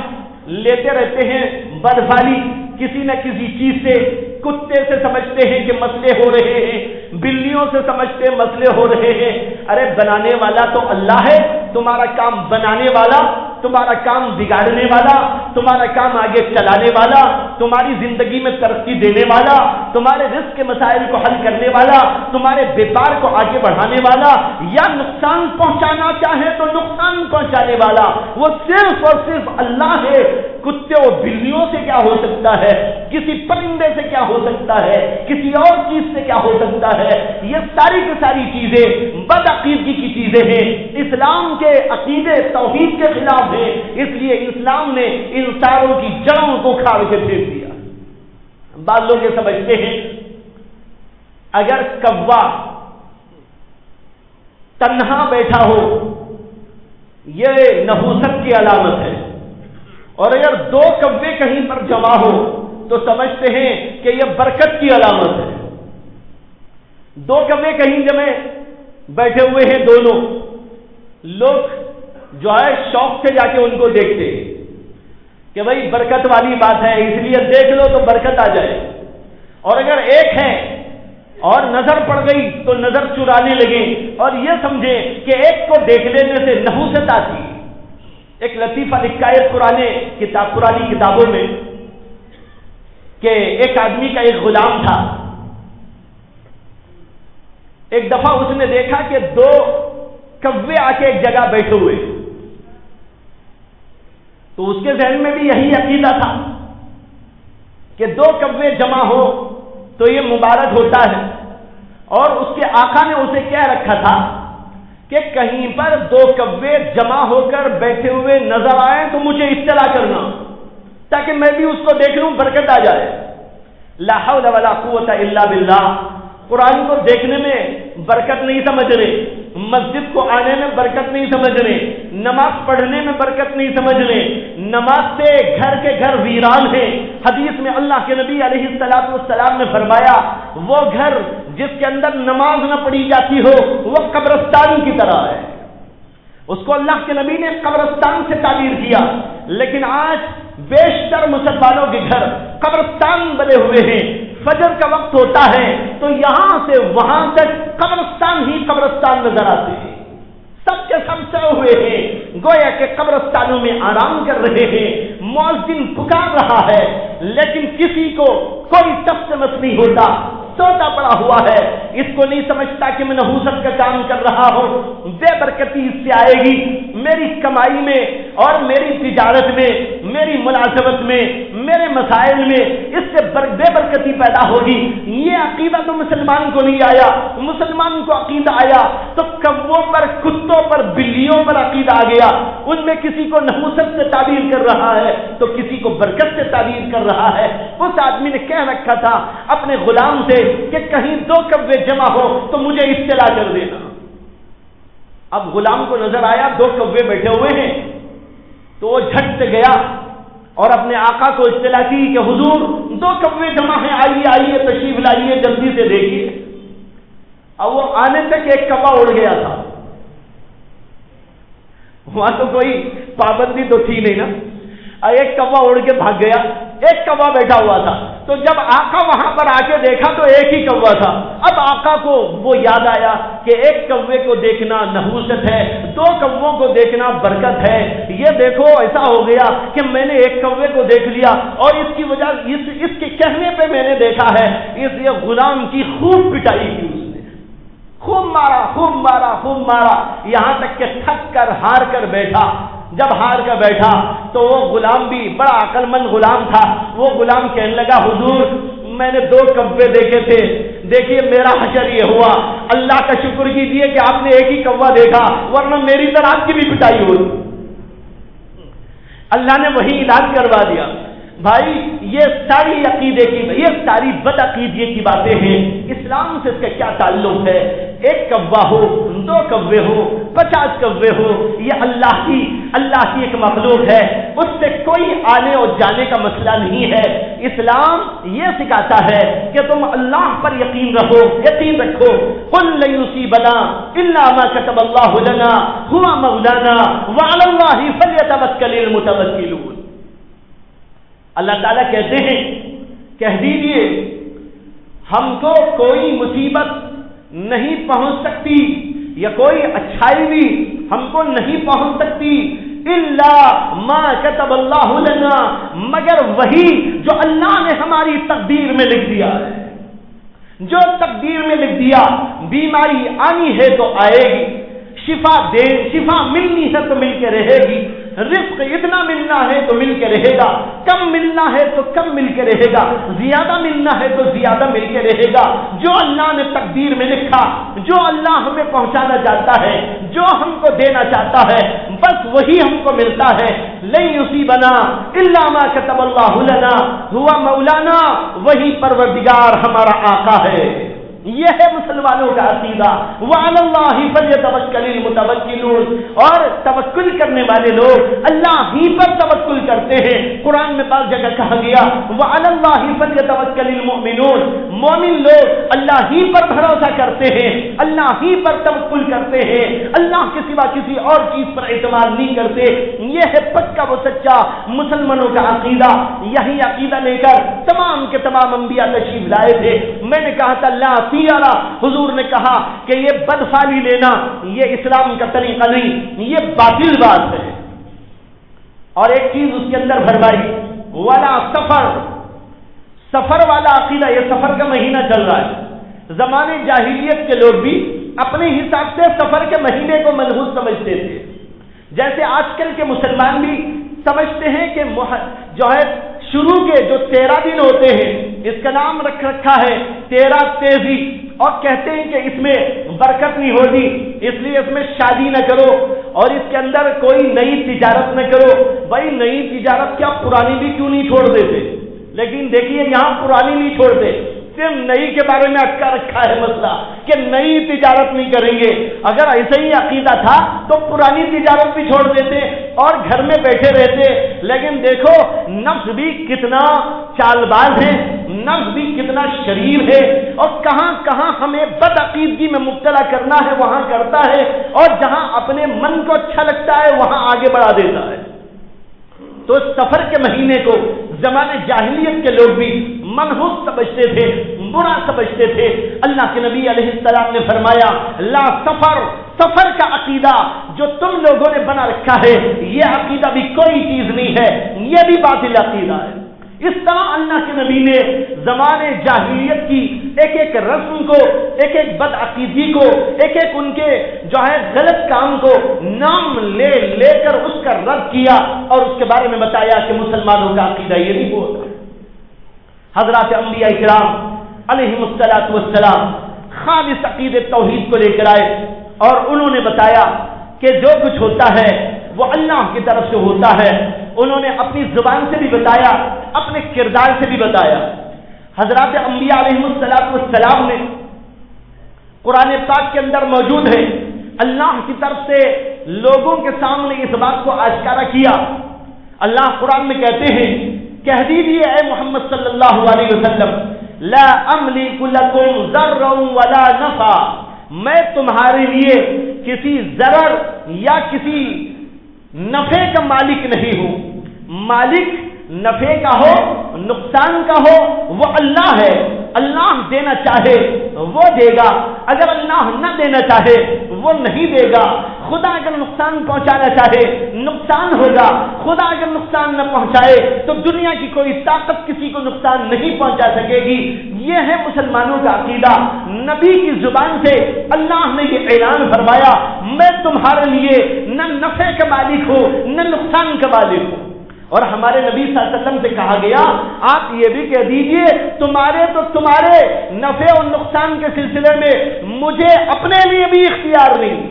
لیتے رہتے ہیں بدفعلی کسی نہ کسی چیز سے، کتے سے سمجھتے ہیں کہ مسئلے ہو رہے ہیں، بلیوں سے سمجھتے ہیں مسئلے ہو رہے ہیں۔ ارے بنانے والا تو اللہ ہے، تمہارا کام بنانے والا، تمہارا کام بگاڑنے والا، تمہارا کام آگے چلانے والا، تمہاری زندگی میں ترقی دینے والا، تمہارے رزق کے مسائل کو حل کرنے والا، تمہارے بیپار کو آگے بڑھانے والا، یا نقصان پہنچانا چاہے تو نقصان پہنچانے والا وہ صرف اور صرف اللہ ہے۔ کتے اور بلیوں سے کیا ہو سکتا ہے، کسی پرندے سے کیا ہو سکتا ہے، کسی اور چیز سے کیا ہو سکتا ہے؟ یہ ساری کی ساری چیزیں بد عقیدگی کی چیزیں ہیں، اسلام کے عقیدے توحید کے خلاف ہیں، اس لیے اسلام نے ان ساروں کی جڑوں کو کھاڑ کے پھینک دیا۔ بعض لوگ یہ سمجھتے ہیں اگر کوا تنہا بیٹھا ہو یہ نحوست کی علامت ہے، اور اگر دو کوے کہیں پر جمع ہو تو سمجھتے ہیں کہ یہ برکت کی علامت ہے۔ دو کوے کہیں جمع بیٹھے ہوئے ہیں دونوں، لوگ جو ہے شوق سے جا کے ان کو دیکھتے ہیں کہ بھائی برکت والی بات ہے، اس لیے دیکھ لو تو برکت آ جائے۔ اور اگر ایک ہے اور نظر پڑ گئی تو نظر چرانے لگے اور یہ سمجھے کہ ایک کو دیکھ لینے سے نحوست آتی ہے۔ ایک لطیفہ لکھا ہے پرانی کتابوں میں کہ ایک آدمی کا ایک غلام تھا، ایک دفعہ اس نے دیکھا کہ دو کوے آ کے ایک جگہ بیٹھے ہوئے، تو اس کے ذہن میں بھی یہی عقیدہ تھا کہ دو کوے جمع ہو تو یہ مبارک ہوتا ہے، اور اس کے آقا نے اسے کہہ رکھا تھا کہ کہیں پر دو کوے جمع ہو کر بیٹھے ہوئے نظر آئیں تو مجھے اطلاع کرنا تاکہ میں بھی اس کو دیکھ لوں، برکت آ جائے۔ لا حول ولا قوت الا باللہ۔ قرآن کو دیکھنے میں برکت نہیں سمجھ رہے، مسجد کو آنے میں برکت نہیں سمجھ رہے، نماز پڑھنے میں برکت نہیں سمجھ رہے، نماز سے گھر کے گھر ویران ہیں۔ حدیث میں اللہ کے نبی علیہ السلام نے فرمایا وہ گھر جس کے اندر نماز نہ پڑھی جاتی ہو وہ قبرستان کی طرح ہے۔ اس کو اللہ کے نبی نے قبرستان سے تعبیر کیا، لیکن آج بیشتر مسلمانوں کے گھر قبرستان بنے ہوئے ہیں۔ فجر کا وقت ہوتا ہے تو یہاں سے وہاں تک قبرستان ہی قبرستان نظر آتے ہیں، سب کے سب سوئے ہوئے ہیں، گویا کہ قبرستانوں میں آرام کر رہے ہیں۔ مؤذن پکار رہا ہے لیکن کسی کو کوئی تمس نہیں ہوتا، سوتا پڑا ہوا ہے، اس کو نہیں سمجھتا کہ میں نحوست کا کام کر رہا ہوں، بے برکتی اس سے آئے گی، میری کمائی میں اور میری تجارت میں، میری ملازمت میں، میرے مسائل میں اس سے بے برکتی پیدا ہوگی۔ یہ عقیدہ تو مسلمان کو نہیں آیا، مسلمان کو عقیدہ آیا تو کووں پر، کتوں پر، بلیوں پر عقیدہ آ گیا، ان میں کسی کو نحوست سے تعبیر کر رہا ہے تو کسی کو برکت سے تعبیر کر رہا ہے۔ اس آدمی نے کہہ رکھا تھا اپنے غلام سے کہ کہیں 2 کوے جمع ہو تو مجھے اطلاع کر دینا۔ اب غلام کو نظر آیا 2 کوے بیٹھے ہوئے ہیں تو وہ جھٹ سے گیا اور اپنے آقا کو اطلاع کی کہ حضور 2 کوے جمع ہیں، آئیے آئیے تشریف لائیے، جلدی سے دیکھیے۔ اب وہ آنے تک 1 کوا اڑ گیا تھا، وہاں تو کوئی پابندی تو تھی نہیں نا، 1 کوا اڑ کے بھاگ گیا، 1 کوا بیٹھا ہوا تھا۔ تو جب آقا وہاں پر آ کے دیکھا تو 1 ہی کوا تھا۔ اب آقا کو وہ یاد آیا کہ 1 کوے کو دیکھنا نحوست ہے، 2 کووں کو دیکھنا برکت ہے۔ یہ دیکھو ایسا ہو گیا کہ میں نے 1 کوے کو دیکھ لیا اور اس کی وجہ اس کے کہنے پہ میں نے دیکھا ہے، اس لیے غلام کی خوب پٹائی کی، اس نے خوب مارا، خوب مارا، خوب مارا، یہاں تک کہ تھک کر ہار کر بیٹھا۔ جب ہار کر بیٹھا تو وہ غلام بھی بڑا عقل مند غلام تھا، وہ غلام کہنے لگا حضور میں نے 2 کوے دیکھے تھے، دیکھیے میرا حشر یہ ہوا، اللہ کا شکر کیجیے کہ آپ نے 1 ہی کوا دیکھا، ورنہ میری طرح آپ کی بھی پٹائی ہوئی۔ اللہ نے وہی علاج کروا دیا۔ بھائی یہ ساری عقیدے کی، یہ ساری بد عقیدے کی باتیں ہیں، اسلام سے اس کا کیا تعلق ہے؟ 1 کوا ہو، 2 کوے ہو، 50 کوے ہو، یہ اللہ کی ایک مخلوق ہے، اس سے کوئی آنے اور جانے کا مسئلہ نہیں ہے۔ اسلام یہ سکھاتا ہے کہ تم اللہ پر یقین رکھو، قل لن یصیبنا الا ما كتب الله لنا هو مولانا وعلى الله فليتوكل المتوکلون۔ اللہ تعالیٰ کہتے ہیں کہہ دیجئے ہم کو کوئی مصیبت نہیں پہنچ سکتی یا کوئی اچھائی بھی ہم کو نہیں پہنچ سکتی الا ما كتب اللہ لنا، مگر وہی جو اللہ نے ہماری تقدیر میں لکھ دیا ہے۔ جو تقدیر میں لکھ دیا، بیماری آنی ہے تو آئے گی، شفا ملنی ہے تو مل کے رہے گی، رزق اتنا ملنا ہے تو مل کے رہے گا، کم ملنا ہے تو کم مل کے رہے گا، زیادہ ملنا ہے تو زیادہ مل کے رہے گا۔ جو اللہ نے تقدیر میں لکھا، جو اللہ ہمیں پہنچانا چاہتا ہے، جو ہم کو دینا چاہتا ہے، بس وہی ہم کو ملتا ہے۔ لن یصیبنا الا ما كتب اللہ لنا هو مولانا، وہی پروردگار ہمارا آقا ہے۔ یہ ہے مسلمانوں کا عقیدہ۔ وعلی اللہ فلیتوکل المتوکلون، اور توکل کرنے والے لوگ اللہ ہی پر توکل کرتے ہیں۔ قرآن میں بعض جگہ کہا گیا وعلی اللہ فلیتوکل المؤمنون، مومن لوگ اللہ ہی پر بھروسہ کرتے ہیں، اللہ ہی پر توکل کرتے ہیں، اللہ کے سوا کسی اور چیز پر اعتماد نہیں کرتے۔ یہ ہے پکا وہ سچا مسلمانوں کا عقیدہ۔ یہی عقیدہ لے کر تمام کے تمام انبیاء تشریف لائے تھے۔ میں نے کہا تھا اللہ حضور نے کہا کہ یہ بدفالی لینا یہ اسلام کا طریقہ نہیں، یہ باطل بات ہے۔ اور ایک چیز اس کے اندر بھرمائی والا سفر والا عقیدہ، یہ سفر کا مہینہ چل رہا ہے، زمانے جاہلیت کے لوگ بھی اپنے حساب سے سفر کے مہینے کو منحوس سمجھتے تھے، جیسے آج کل کے مسلمان بھی سمجھتے ہیں کہ جو ہے شروع کے جو 13 دن ہوتے ہیں اس کا نام رکھا ہے 13 تیزی، اور کہتے ہیں کہ اس میں برکت نہیں ہوتی، اس لیے اس میں شادی نہ کرو اور اس کے اندر کوئی نئی تجارت نہ کرو۔ بھائی نئی تجارت کیا پرانی بھی کیوں نہیں چھوڑ دیتے؟ لیکن دیکھیے یہاں پرانی نہیں چھوڑتے، صرف نئی کے بارے میں اٹکا رکھا ہے مسئلہ کہ نئی تجارت نہیں کریں گے. اگر ایسا ہی عقیدہ تھا تو پرانی تجارت بھی چھوڑ دیتے اور گھر میں بیٹھے رہتے. لیکن دیکھو نفس بھی کتنا چال باز ہے, نفس بھی کتنا شریر ہے, اور کہاں کہاں ہمیں بد عقیدگی میں مبتلا کرنا ہے وہاں کرتا ہے, اور جہاں اپنے من کو اچھا لگتا ہے وہاں آگے بڑھا دیتا ہے. تو سفر کے مہینے کو زمانے جاہلیت کے لوگ بھی منحوس سمجھتے تھے, برا سمجھتے تھے. اللہ کے نبی علیہ السلام نے فرمایا لا سفر, سفر کا عقیدہ جو تم لوگوں نے بنا رکھا ہے یہ عقیدہ بھی کوئی چیز نہیں ہے, یہ بھی باطل عقیدہ ہے. اس طرح اللہ کے نبی نے زمانے جاہلیت کی ایک ایک رسم کو, ایک ایک بد عقیدگی کو, ایک ایک ان کے جو ہے غلط کام کو نام لے لے کر اس کا رد کیا اور اس کے بارے میں بتایا کہ مسلمانوں کا عقیدہ یہ نہیں ہوتا. حضرات انبیاء کرام علیہم الصلاۃ والسلام خالص عقیدے توحید کو لے کر آئے اور انہوں نے بتایا کہ جو کچھ ہوتا ہے وہ اللہ کی طرف سے ہوتا ہے. انہوں نے اپنی زبان سے بھی بتایا, اپنے کردار سے بھی بتایا. حضرات انبیاء علیہم الصلاۃ والسلام نے قرآن پاک کے اندر موجود ہے اللہ کی طرف سے لوگوں کے سامنے اس بات کو آشکارا کیا. اللہ قرآن میں کہتے ہیں کہہ دیجیے اے محمد صلی اللہ علیہ وسلم لا املک لکم ضرا ولا نفع, میں تمہارے لیے کسی ضرر یا کسی نفع کا مالک نہیں ہوں. مالک نفع کا ہو نقصان کا ہو وہ اللہ ہے. اللہ دینا چاہے وہ دے گا, اگر اللہ نہ دینا چاہے وہ نہیں دے گا. خدا اگر نقصان پہنچانا چاہے نقصان ہوگا, خدا اگر نقصان نہ پہنچائے تو دنیا کی کوئی طاقت کسی کو نقصان نہیں پہنچا سکے گی. یہ ہے مسلمانوں کا عقیدہ. نبی کی زبان سے اللہ نے یہ اعلان فرمایا میں تمہارے لیے نہ نفع کا مالک ہوں نہ نقصان کا مالک ہوں. اور ہمارے نبی صلی اللہ علیہ وسلم سے کہا گیا آپ یہ بھی کہہ دیجئے تمہارے نفع اور نقصان کے سلسلے میں مجھے اپنے لیے بھی اختیار نہیں.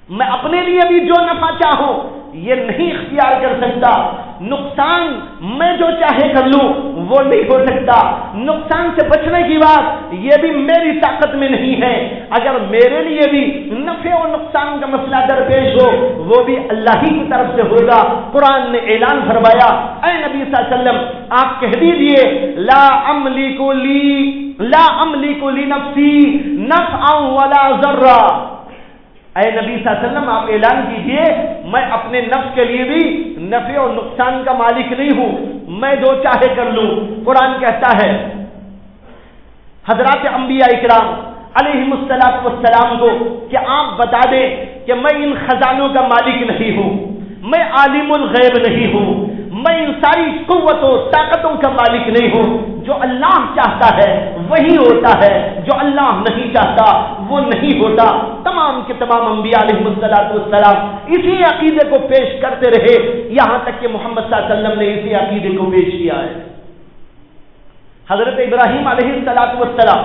میں اپنے لیے بھی جو نفع چاہوں یہ نہیں اختیار کر سکتا. نقصان میں جو چاہے کر لوں وہ نہیں ہو سکتا. نقصان سے بچنے کی بات یہ بھی میری طاقت میں نہیں ہے. اگر میرے لیے بھی نفع اور نقصان کا مسئلہ درپیش ہو وہ بھی اللہ ہی کی طرف سے ہوگا. قرآن نے اعلان فرمایا اے نبی صلی اللہ علیہ وسلم آپ کہہ دیجئے لا املک لنفسی نفعا ولا ضرا. اے نبی صلی اللہ علیہ وسلم آپ اعلان کیجئے میں اپنے نفس کے لیے بھی نفع اور نقصان کا مالک نہیں ہوں, میں جو چاہے کر لوں. قرآن کہتا ہے حضرات انبیاء اکرام علیہم الصلاۃ والسلام کو کہ آپ بتا دیں کہ میں ان خزانوں کا مالک نہیں ہوں, میں عالم الغیب نہیں ہوں, میں ان ساری قوتوں طاقتوں کا مالک نہیں ہوں. جو اللہ چاہتا ہے وہی ہوتا ہے, جو اللہ نہیں چاہتا وہ نہیں ہوتا. تمام کے تمام انبیاء علیہ الصلوۃ والسلام اسی عقیدے کو پیش کرتے رہے یہاں تک کہ محمد صلی اللہ علیہ وسلم نے اسی عقیدے کو پیش کیا ہے. حضرت ابراہیم علیہ الصلوۃ والسلام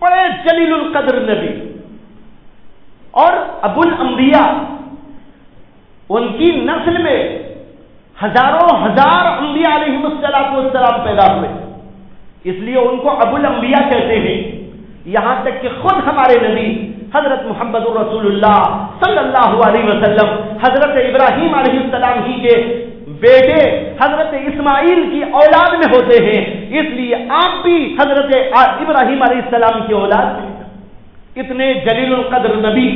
بڑے جلیل القدر نبی اور ابو الانبیاء, ان کی نسل میں ہزاروں ہزار انبیاء علیہ السلام پیدا ہوئے, اس لیے ان کو ابو الانبیاء کہتے ہیں. یہاں تک کہ خود ہمارے نبی حضرت محمد رسول اللہ صلی اللہ علیہ وسلم حضرت ابراہیم علیہ السلام ہی کے بیٹے حضرت اسماعیل کی اولاد میں ہوتے ہیں, اس لیے آپ بھی حضرت ابراہیم علیہ السلام کی اولاد ہیں. اتنے جلیل القدر نبی,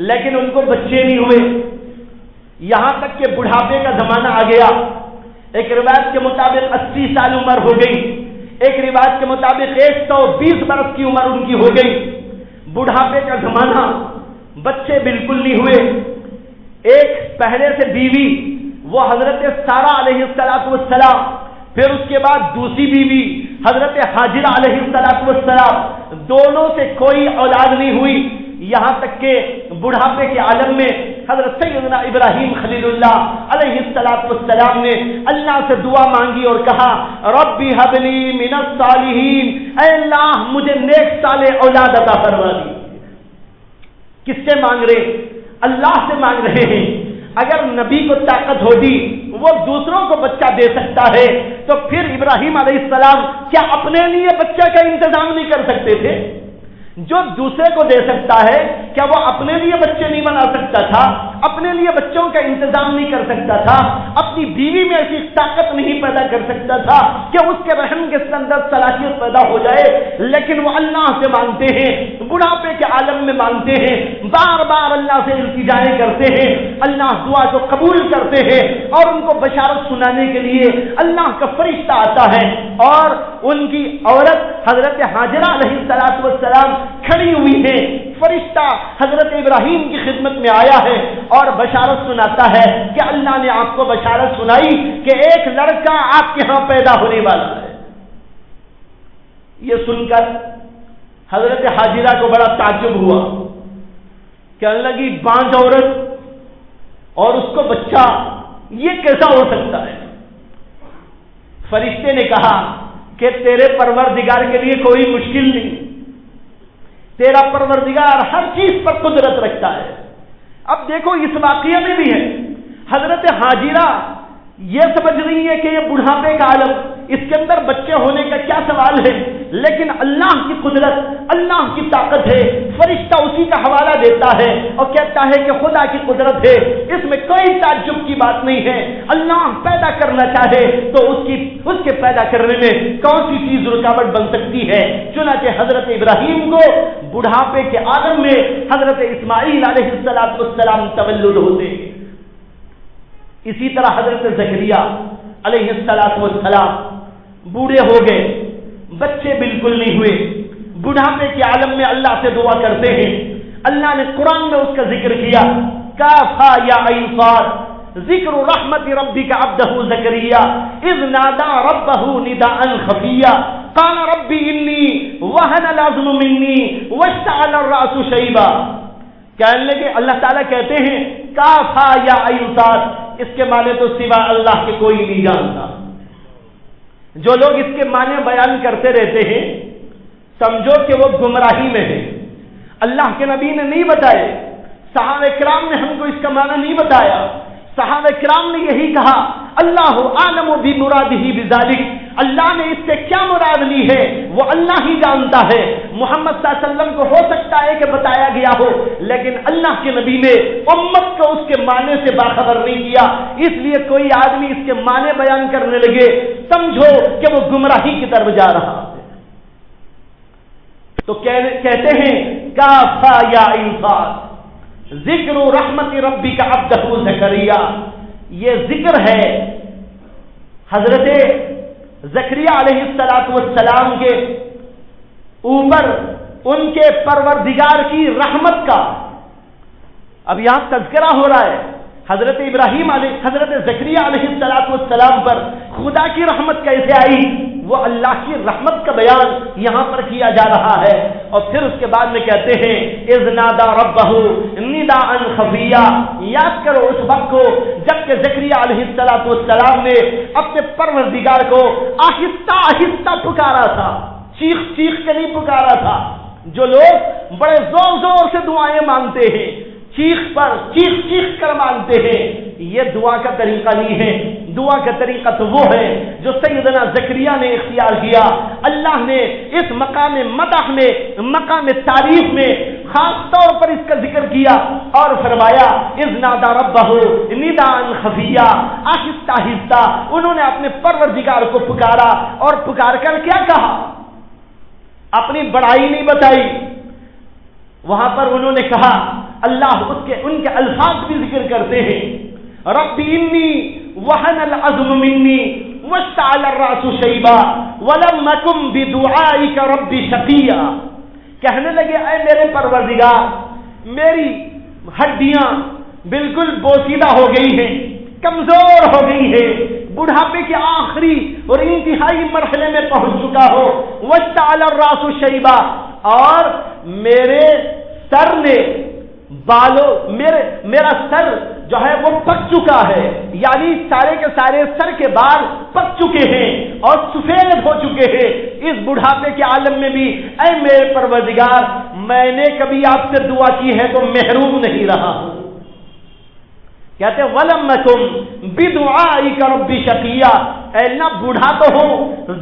لیکن ان کو بچے نہیں ہوئے. یہاں تک کہ بڑھاپے کا زمانہ آ گیا. ایک روایت کے مطابق 80 سال عمر ہو گئی, ایک روایت کے مطابق 120 برس کی عمر ان کی ہو گئی. بڑھاپے کا زمانہ, بچے بالکل نہیں ہوئے. ایک پہلے سے بیوی وہ حضرت سارہ علیہ السلام, پھر اس کے بعد دوسری بیوی حضرت حاجرہ علیہ السلام, دونوں سے کوئی اولاد نہیں ہوئی. یہاں تک کہ بڑھاپے کے عالم میں حضرت سیدنا ابراہیم خلیل اللہ علیہ السلام نے اللہ سے دعا مانگی اور کہا ربی حب لی من الصالحین, اے اللہ مجھے نیک صالح اولاد عطا فرما دی. کس سے مانگ رہے؟ اللہ سے مانگ رہے ہیں. اگر نبی کو طاقت ہوتی وہ دوسروں کو بچہ دے سکتا ہے، تو پھر ابراہیم علیہ السلام کیا اپنے لیے بچہ کا انتظام نہیں کر سکتے تھے؟ جو دوسرے کو دے سکتا ہے کیا وہ اپنے لیے بچے نہیں بنا سکتا تھا؟ اپنے لیے بچوں کا انتظام نہیں کر سکتا تھا؟ اپنی بیوی میں ایسی طاقت نہیں پیدا کر سکتا تھا کہ اس کے رحم کے اندر صلاحیت پیدا ہو جائے؟ لیکن وہ اللہ سے مانگتے ہیں، بڑھاپے کے عالم میں مانگتے ہیں، بار بار اللہ سے التجائیں کرتے ہیں، اللہ دعا کو قبول کرتے ہیں، اور ان کو بشارت سنانے کے لیے اللہ کا فرشتہ آتا ہے، اور ان کی عورت حضرت حاجرہ علیہ السلام کھڑی ہوئی ہے، فرشتہ حضرت ابراہیم کی خدمت میں آیا ہے اور بشارت سناتا ہے کہ اللہ نے آپ کو بشارت سنائی کہ ایک لڑکا آپ کے ہاں پیدا ہونے والا ہے۔ یہ سن کر حضرت حاجرہ کو بڑا تعجب ہوا، کہنے لگی بانجھ عورت اور اس کو بچہ، یہ کیسا ہو سکتا ہے؟ فرشتے نے کہا کہ تیرے پروردگار کے لیے کوئی مشکل نہیں، تیرا پروردگار ہر چیز پر قدرت رکھتا ہے۔ اب دیکھو اس واقعے میں بھی ہے، حضرت حاجرہ یہ سمجھ رہی ہے کہ یہ بڑھاپے کا عالم، اس کے اندر بچے ہونے کا کیا سوال ہے، لیکن اللہ کی قدرت، اللہ کی طاقت ہے، فرشتہ اسی کا حوالہ دیتا ہے اور کہتا ہے کہ خدا کی قدرت ہے، اس میں کوئی تعجب کی بات نہیں ہے۔ اللہ پیدا کرنا چاہے تو اس کے پیدا کرنے میں کون سی چیز رکاوٹ بن سکتی ہے؟ چنانچہ حضرت ابراہیم کو بڑھاپے کے عالم میں حضرت اسماعیل علیہ السلام تولد ہوتے ہیں۔ اسی طرح حضرت زکریا علیہ السلام بوڑھے ہو گئے، بچے بالکل نہیں ہوئے، بڑھاپے کے عالم میں اللہ سے دعا کرتے ہیں۔ اللہ نے قرآن میں اس کا ذکر کیا، کافا یا عین صاد ذکر رحمت ربک عبدہ زکریا اذ نادى ربہ نداء خفیا قال رب انی وہن العظم منی واشتعل الرأس شیبا۔ کہنے لگے اللہ تعالیٰ کہتے ہیں کافا یا عین صاد، اس کے معنی تو سوا اللہ کے کوئی نہیں جانتا۔ جو لوگ اس کے معنی بیان کرتے رہتے ہیں سمجھو کہ وہ گمراہی میں ہیں۔ اللہ کے نبی نے نہیں بتائے، صحابہ کرام نے ہم کو اس کا معنی نہیں بتایا، صحابہ کرام نے یہی کہا اللہ عالم بمرادہ بذالک، اللہ نے اس سے کیا مراد لی ہے وہ اللہ ہی جانتا ہے۔ محمد صلی اللہ علیہ وسلم کو ہو سکتا ہے کہ بتایا گیا ہو، لیکن اللہ کے نبی نے امت کو اس کے معنی سے باخبر نہیں کیا، اس لیے کوئی آدمی اس کے معنی بیان کرنے لگے سمجھو کہ وہ گمراہی کی طرف جا رہا ہے۔ تو کہتے ہیں کافا یا انصاد ذکر رحمت ربک عبدہ زکریا، یہ ذکر ہے حضرت زکریا علیہ السلام کے اوپر ان کے پروردگار کی رحمت کا۔ اب یہاں تذکرہ ہو رہا ہے حضرت زکریا علیہ السلام پر خدا کی رحمت کیسے آئی، وہ اللہ کی رحمت کا بیان یہاں پر کیا جا رہا ہے۔ اور پھر اس کے بعد میں کہتے ہیں اذ نادى ربہ نداء خفیا، یاد کرو اس وقت کو جب کہ زکریا علیہ السلام نے اپنے پروردگار کو آہستہ آہستہ پکارا تھا، چیخ چیخ کے نہیں پکارا تھا۔ جو لوگ بڑے زور زور سے دعائیں مانگتے ہیں، چیخ کر مانگتے ہیں، یہ دعا کا طریقہ نہیں ہے۔ دعا کا طریقہ تو وہ ہے جو سیدنا زکریا نے اختیار کیا۔ اللہ نے اس مقام مدح میں، مقام تعریف میں خاص طور پر اس کا ذکر کیا اور فرمایا اذ نادى ربہ نداء خفیا، آہستہ آہستہ انہوں نے اپنے پروردگار کو پکارا، اور پکار کر کیا کہا؟ اپنی بڑائی نہیں بتائی، وہاں پر انہوں نے کہا، اللہ ان کے الفاظ بھی ذکر کرتے ہیں، رب انی وہن العظم منی واشتعل الرأس شیبا ولم اکن بدعائک رب شقیا۔ کہنے لگے اے میرے پروردگار، میری ہڈیاں بالکل بوسیدہ ہو گئی ہیں، کمزور ہو گئی ہے، بڑھاپے کے آخری اور انتہائی مرحلے میں پہنچ چکا ہو، واشتعل الرأس شیبا، اور میرے سر نے میرا سر جو ہے وہ پک چکا ہے، یعنی سارے کے سارے سر کے بال پک چکے ہیں اور سفید ہو چکے ہیں۔ اس بڑھاپے کے عالم میں بھی اے میرے پروردگار، میں نے کبھی آپ سے دعا کی ہے تو محروم نہیں رہا ہوں۔ کہتے ہیں وَلَمَّكُمْ بِدُعَائِكَ رَبِّ شَقِيًّا، اے اللہ بوڑھا تو ہو،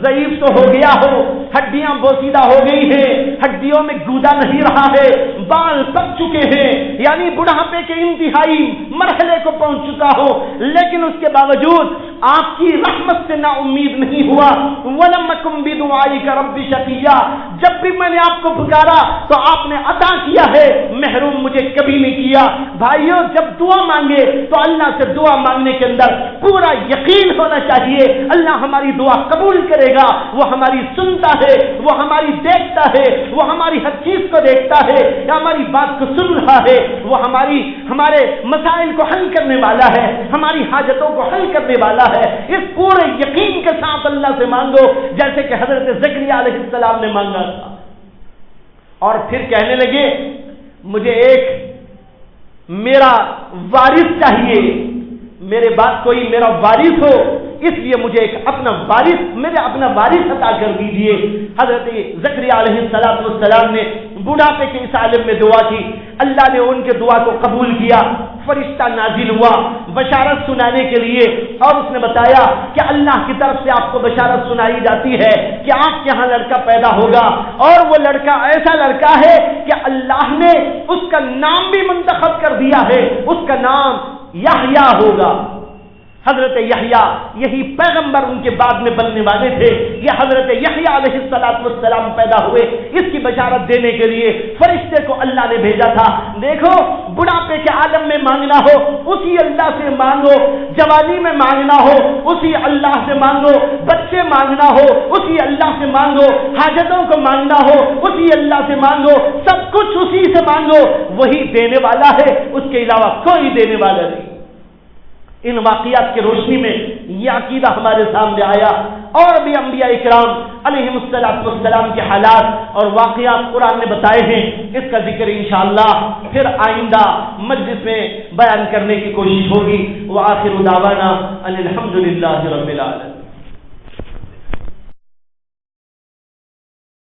ضعیف تو ہو گیا ہو، ہڈیاں بوسیدہ ہو گئی ہیں، ہڈیوں میں گودا نہیں رہا ہے، بال پک چکے ہیں، یعنی بڑھاپے کے انتہائی مرحلے کو پہنچ چکا ہو، لیکن اس کے باوجود آپ کی رحمت سے نا امید نہیں ہوا۔ وَلَمَّكُمْ بِدُعَائِكَ رَبِّ شَقِيًّا، جب بھی میں نے آپ کو پکارا تو آپ نے عطا کیا ہے، محروم مجھے کبھی نہیں کیا۔ بھائیوں، جب دعا مانگے تو اللہ سے دعا مانگنے کے اندر پورا یقین ہونا چاہیے اللہ ہماری دعا قبول کرے گا، وہ ہماری سنتا ہے، وہ ہماری دیکھتا ہے، وہ ہماری ہر چیز کو دیکھتا ہے، ہماری بات کو سن رہا ہے، وہ ہمارے مسائل کو حل کرنے والا ہے، ہماری حاجتوں کو حل کرنے والا ہے۔ اس پورے یقین کے ساتھ اللہ سے مانگو جیسے کہ حضرت زکریا علیہ السلام نے مانگا تھا۔ اور پھر کہنے لگے مجھے ایک میرا وارث چاہیے، میرے بعد کوئی میرا وارث ہو، اس لیے مجھے ایک اپنا وارث عطا کر دیجئے۔ حضرت زکریا علیہ السلام نے بڑھاپے کے اس عالم میں دعا کی، اللہ نے ان کے دعا کو قبول کیا، فرشتہ نازل ہوا بشارت سنانے کے لیے، اور اس نے بتایا کہ اللہ کی طرف سے آپ کو بشارت سنائی جاتی ہے کہ آپ کے ہاں لڑکا پیدا ہوگا، اور وہ لڑکا ایسا لڑکا ہے کہ اللہ نے اس کا نام بھی منتخب کر دیا ہے، اس کا نام یحییٰ ہوگا۔ حضرت یحییٰ یہی پیغمبر ان کے بعد میں بننے والے تھے۔ یہ حضرت یحییٰ علیہ السلام پیدا ہوئے، اس کی بشارت دینے کے لیے فرشتے کو اللہ نے بھیجا تھا۔ دیکھو، بڑھاپے کے عالم میں مانگنا ہو اسی اللہ سے مانگو، جوانی میں مانگنا ہو اسی اللہ سے مانگو، بچے مانگنا ہو اسی اللہ سے مانگو، حاجتوں کو مانگنا ہو اسی اللہ سے مانگو، سب کچھ اسی سے مانگو، وہی دینے والا ہے، اس کے علاوہ کوئی دینے والا نہیں۔ ان واقعات کی روشنی میں یہ عقیدہ ہمارے سامنے آیا، اور بھی انبیاء اکرام علیہم السلام کے حالات اور واقعات قرآن نے بتائے ہیں۔ اس کا ذکر انشاءاللہ پھر آئندہ مجلس میں بیان کرنے کی کوشش ہوگی۔ وآخر دعوانا ان الحمدللہ رب العالمین۔